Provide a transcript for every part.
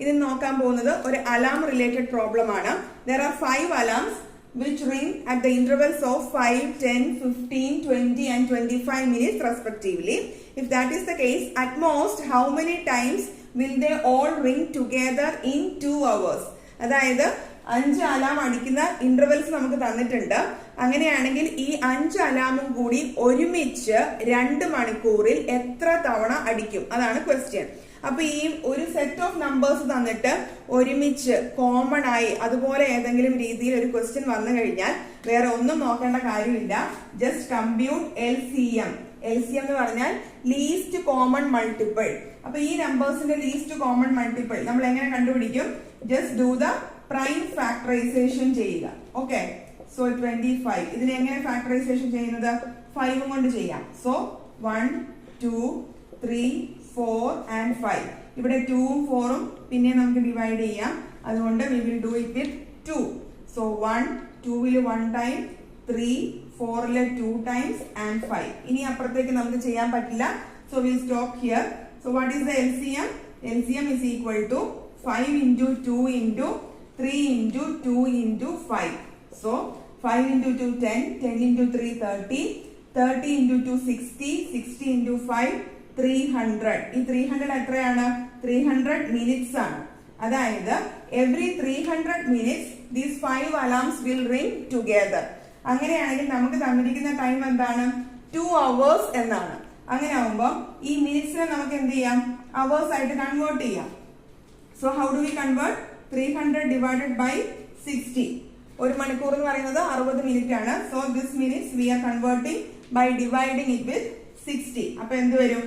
ഇത് നോക്കാൻ പോകുന്നത് ഒരു അലാം റിലേറ്റഡ് പ്രോബ്ലം ആണ്. There are 5 alarms which ring at the intervals of 5, 10, 15, 20 and 25 minutes respectively. If that is the case, at most how many times will they all ring together in 2 hours? അതായത് 5 alarm അടിക്കുന്ന intervals നമുക്ക് തന്നിട്ടുണ്ട്. അങ്ങനെയാണെങ്കിൽ ഈ 5 അലാമും കൂടി ഒരുമിച്ച് 2 മണിക്കൂറിൽ എത്ര തവണ അടിക്കും? അതാണ് ക്വസ്റ്റ്യൻ. അപ്പൊ ഈ ഒരു സെറ്റ് ഓഫ് നമ്പേഴ്സ് തന്നിട്ട് ഒരുമിച്ച് കോമൺ ആയി അതുപോലെ ഏതെങ്കിലും രീതിയിൽ ഒരു ക്വസ്റ്റ്യൻ വന്നു കഴിഞ്ഞാൽ വേറെ ഒന്നും നോക്കേണ്ട കാര്യമില്ല. Just compute LCM. LCM എന്ന് പറഞ്ഞാൽ ലീസ്റ്റ് കോമൺ മൾട്ടിപ്പിൾ. അപ്പൊ ഈ നമ്പേഴ്സിന്റെ ലീസ്റ്റ് കോമൺ മൾട്ടിപ്പിൾ നമ്മൾ എങ്ങനെ കണ്ടുപിടിക്കും? Just do the prime factorisation ചെയ്യുക. ഓക്കെ, സോ 25 ഇതിനെ എങ്ങനെ ഫാക്ടറൈസേഷൻ ചെയ്യുന്നത്? 5 കൊണ്ട് ചെയ്യാം. So 1, 2, 3, 4 and 5. ഇവിടെ 2ഉം 4ഉം പിന്നെ നമുക്ക് ഡിവൈഡ് ചെയ്യാം. അതുകൊണ്ട് we will do it with 2. So 1, 2 1 time, 3, 4 2 times and 5. ഇനി അപ്പുറത്തേക്ക് നമുക്ക് ചെയ്യാൻ പറ്റില്ല. So we stop here. So what is the LCM? LCM is equal to 5 into 2 into 3 into 2 into 5. So 5 into 2 10, 10 into 3 30, 30 into 2 60, 60 into 5 300. ഈ 300 എത്രയാണ്? 300 minutes ആണ്. അതായത് every 300 minutes these 5 alarms will ring together. അങ്ങനെയാണെങ്കിൽ നമുക്ക് തന്നിരിക്കുന്ന ടൈം എന്താണ്? 2 hours എന്നാണ്. അങ്ങനെ ആവുമ്പോൾ ഈ മിനിറ്റ്സിനെ നമുക്ക് എന്ത് ചെയ്യാം? അവേഴ്സ് ആയിട്ട് കൺവേർട്ട് ചെയ്യാം. So how do we convert? 300 divided by 60. ഒരു മണിക്കൂർ എന്ന് പറയുന്നത് 60 മിനിറ്റ് ആണ്. So this minutes we are converting by dividing it with 60. അപ്പൊ എന്ത് വരും?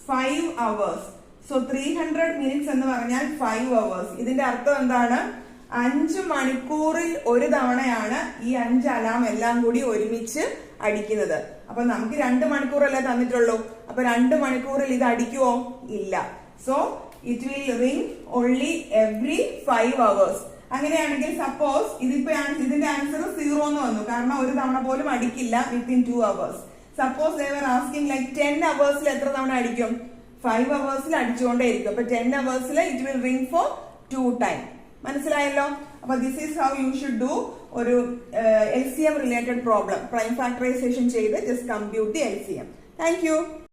5 hours. സോ 300 മിനിറ്റ്സ് എന്ന് പറഞ്ഞാൽ 5 hours. ഇതിന്റെ അർത്ഥം എന്താണ്? 5 മണിക്കൂറിൽ ഒരു തവണയാണ് ഈ 5 അലാം എല്ലാം കൂടി ഒരുമിച്ച് അടിക്കുന്നത്. അപ്പൊ നമുക്ക് 2 മണിക്കൂറല്ലേ തന്നിട്ടുള്ളൂ. അപ്പൊ 2 മണിക്കൂറിൽ ഇത് അടിക്കുവോ? ഇല്ല. So it will ring only every 5 hours. അങ്ങനെയാണെങ്കിൽ സപ്പോസ് ഇതിന്റെ ആൻസർ 0 എന്ന് വന്നു. കാരണം ഒരു തവണ പോലും അടിക്കില്ല within 2 hours. Suppose they were asking like 10 hours എത്ര തവണ അടിക്കും? 5 hours അടിച്ചുകൊണ്ടേയിരിക്കും. അപ്പൊ 10 hours it will ring for 2 times. മനസ്സിലായല്ലോ? അപ്പൊ this is how you should do ഒരു LCM related problem. Prime factorization ചെയ്ത് just compute the LCM. Thank U.